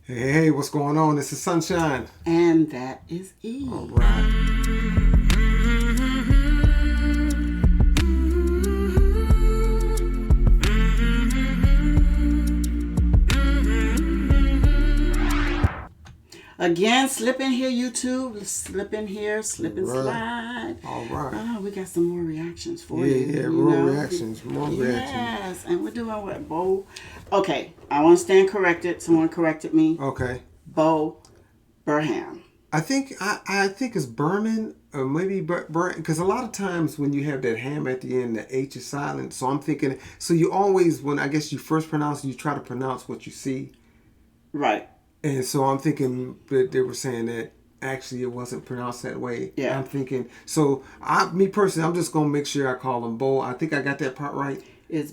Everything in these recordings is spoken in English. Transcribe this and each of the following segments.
Hey, what's going on? This is Sunshine. And that is E. All right. Again, slip in here, YouTube. Slip in here, slip and slide. All right. We got some more reactions for Yeah, you. yeah, more reactions. Yes, and we're doing what, Bo? Okay, I want to stand corrected. Someone corrected me. Okay. Bo Burnham. I think it's Burnham or maybe Burnham, because a lot of times when you have that ham at the end, the H is silent. So I'm thinking, so you always, when I guess you first pronounce, you try to pronounce what you see. Right. And so I'm thinking that they were saying that actually it wasn't pronounced that way. Yeah. I'm thinking, so me personally, I'm just going to make sure I call him Bo. I think I got that part right. It's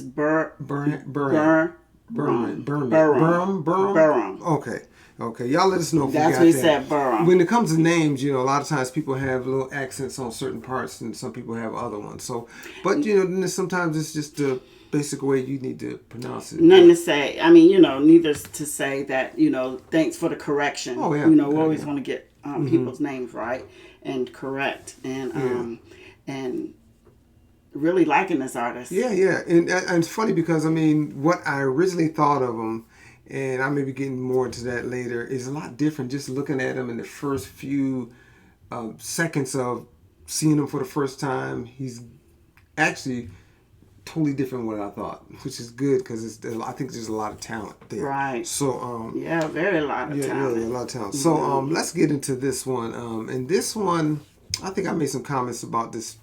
Burnham. Okay. Y'all let us know if you got that. That's what he said, Burnham. When it comes to names, a lot of times people have little accents on certain parts and some people have other ones. So, but, then sometimes it's just the basic way you need to pronounce it. Nothing to say. I mean, neither to say that, thanks for the correction. Oh, yeah. We always want to get people's names right and correct. And really liking this artist. Yeah. And it's funny because, what I originally thought of him, and I may be getting more into that later, is a lot different just looking at him in the first few seconds of seeing him for the first time. He's actually totally different than what I thought, which is good because I think there's a lot of talent there. Right. So very a lot of talent. Yeah, a lot of talent. So let's get into this one. And this one, I think I made some comments about this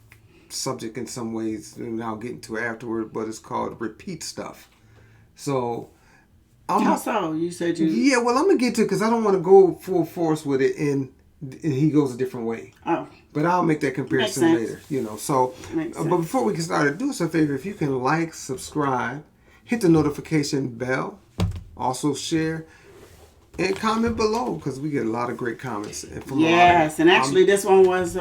subject in some ways, and I'll get into it afterward. But it's called repeat stuff. So. How so? You said you. Yeah, well, I'm gonna get to it because I don't want to go full force with it, and he goes a different way. Oh. But I'll make that comparison later, So, but before we get started, do us a favor. If you can like, subscribe, hit the notification bell, also share, and comment below because we get a lot of great comments. Yes, and actually this one was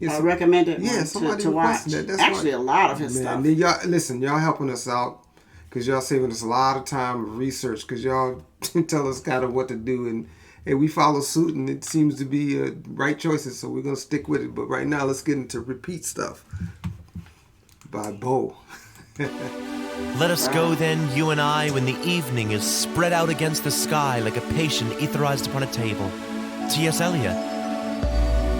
recommended somebody to watch. That's actually, right. a lot of his stuff. Y'all helping us out because y'all saving us a lot of time of research because y'all tell us kind of what to do and we follow suit, and it seems to be right choices, so we're going to stick with it. But right now, let's get into Repeat Stuff by Bo. Let us go then, you and I, when the evening is spread out against the sky like a patient etherized upon a table. T.S. Eliot.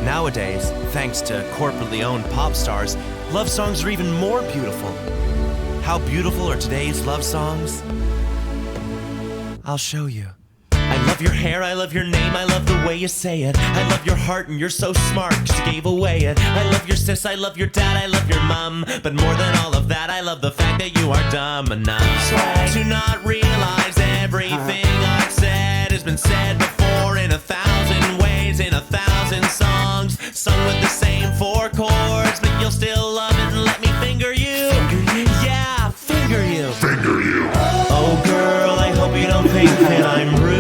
Nowadays, thanks to corporately owned pop stars, love songs are even more beautiful. How beautiful are today's love songs? I'll show you. I love your hair, I love your name, I love the way you say it. I love your heart and you're so smart cause you gave away it. I love your sis, I love your dad, I love your mom. But more than all of that, I love the fact that you are dumb enough to not realize everything I've said has been said before in 1,000 ways, in 1,000 songs, sung with the same 4 chords. But you'll still love it and let me finger you. Yeah, finger you. Oh girl, I hope you don't think that I'm rude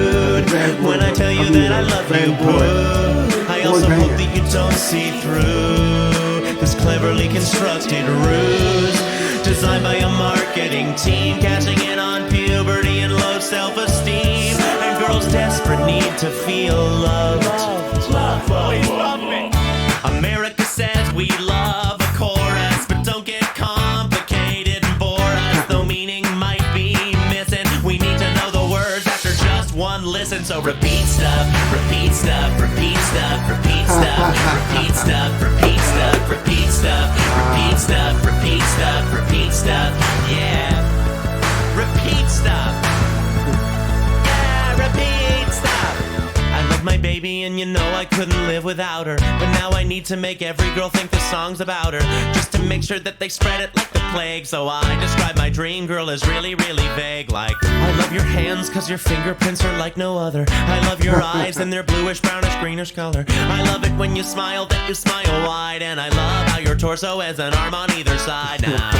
when I tell you that I love you, boo. I also hope that you don't see through this cleverly constructed ruse designed by a marketing team, cashing in on puberty and low self-esteem and girls' desperate need to feel loved. Please love me. America says we love a chorus, but don't get complicated and bore us, though meaning might be missing. We need to know the words after just one listen. So repeat stuff, repeat stuff, repeat stuff, repeat stuff, repeat stuff, repeat stuff, repeat stuff, repeat stuff, repeat stuff, repeat stuff, yeah, repeat stuff, yeah, repeat stuff. I love my baby and I couldn't live without her, but now I need to make every girl think the song's about her, just to make sure that they spread it like the plague. So I describe my dream girl as really, really vague, like I love your hands cause your fingerprints are like no other. I love your eyes and their bluish, brownish, greenish color. I love it when you smile, that you smile wide, and I love how your torso has an arm on either side. Now,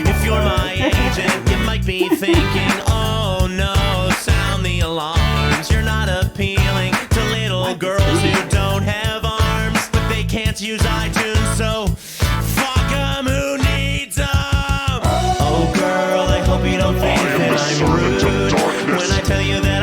if you're my agent, you might be thinking, oh no, sound the alarms. You're not appealing to little girls who don't have arms, but they can't use iTunes, so fuck 'em, who needs 'em? Oh girl, I hope you don't think that I'm rude when I tell you that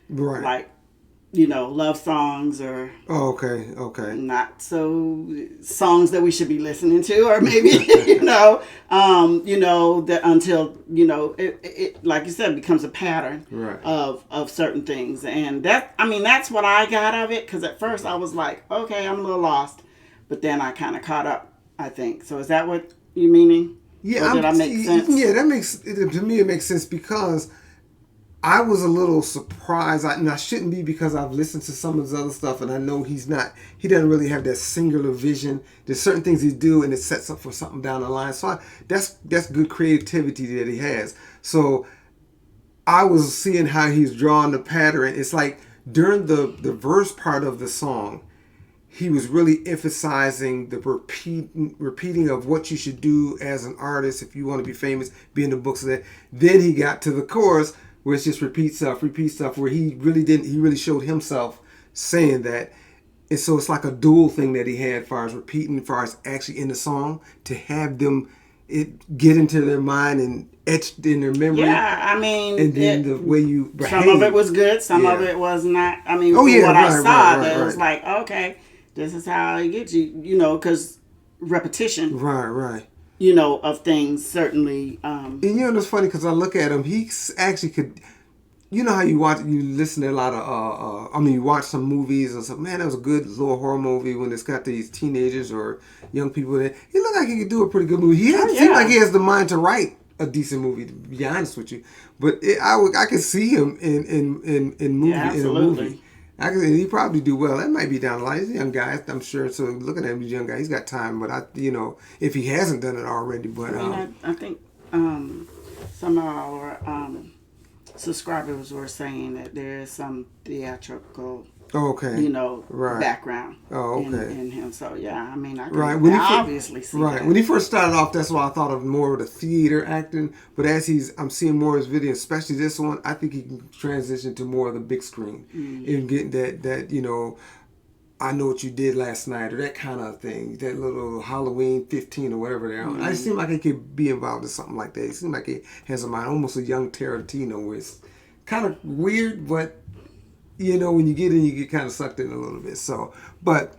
Right. Like, love songs or okay. not so songs that we should be listening to, or maybe that until it like you said becomes a pattern of certain things, and that's what I got of it, because at first I was like, okay, I'm a little lost, but then I kind of caught up, I think. So is that what you meaning? Yeah, or did I make sense? Yeah, that makes to me. It makes sense because I was a little surprised, and I shouldn't be, because I've listened to some of his other stuff, and I know he doesn't really have that singular vision. There's certain things he do, and it sets up for something down the line. So that's good creativity that he has. So I was seeing how he's drawing the pattern. It's like during the verse part of the song, he was really emphasizing the repeating of what you should do as an artist if you want to be famous, be in the books of that. Then he got to the chorus, where it's just repeat stuff, where he really showed himself saying that. And so it's like a dual thing that he had, as far as repeating, as far as actually in the song, to have them get into their mind and etched in their memory. Yeah, I mean, and then the way you behave. Some of it was good, some of it was not. I mean, I saw, it was like, okay, this is how it gets you, because repetition. Right. Of things, certainly. And it's funny, because I look at him, he actually could, how you listen to a lot of, you watch some movies or something, man, that was a good little horror movie when it's got these teenagers or young people in it. He looked like he could do a pretty good movie. Seems like he has the mind to write a decent movie, to be honest with you. But I could see him in a movie. He probably do well. That might be down the line. He's a young guy, I'm sure. So looking at him, he's a young guy. He's got time. But if he hasn't done it already, but I think some of our subscribers were saying that there is some theatrical, background. In him. So yeah, I mean, I can obviously see that. When he first started off, that's why I thought of more of the theater acting. But as I'm seeing more of his videos, especially this one, I think he can transition to more of the big screen and get that I Know What You Did Last Night, or that kind of thing, that little Halloween 15 or whatever they're on. I seem like he could be involved in something like that. He seems like he has a mind, almost a young Tarantino, where it's kind of weird, but when you get in, you get kind of sucked in a little bit. So, but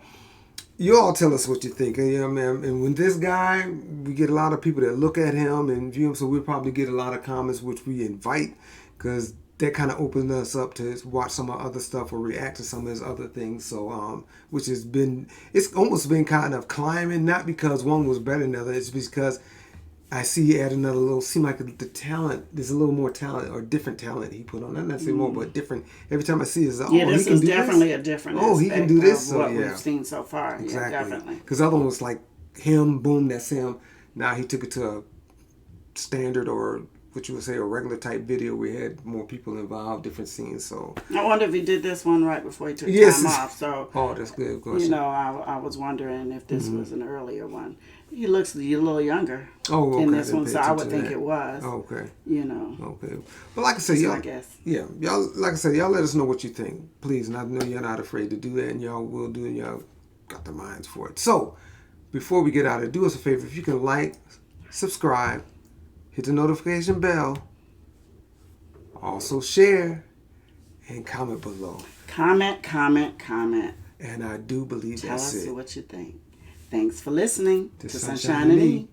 you all tell us what you think. Man. And when this guy, we get a lot of people that look at him and view him, so we'll probably get a lot of comments, which we invite, because that kind of opened us up to watch some of other stuff or react to some of his other things. So, which it's almost been kind of climbing, not because one was better than the other, it's because I see he add another little, seem like the talent, there's a little more talent or different talent he put on. Not necessarily more, but different. Every time I see it, this is definitely a different aspect he can do this. Of what we've seen so far. Exactly. Yeah, definitely. Because the other one was like him, boom, that's him. Now he took it to a standard, or what you would say, a regular type video. We had more people involved, different scenes. So I wonder if he did this one right before he took time off. So that's good. Of course. I was wondering if this was an earlier one. He looks a little younger in this one, so I would think it was. Okay. Okay. But like I said, y'all, I guess. Yeah, y'all, like I said, y'all let us know what you think, please. And I know you're not afraid to do that, and y'all will do it. And y'all got the minds for it. So before we get out of here, do us a favor. If you can like, subscribe, hit the notification bell, also share, and comment below. Comment. And I do believe that's it. Tell us what you think. Thanks for listening to Sunshine and Me.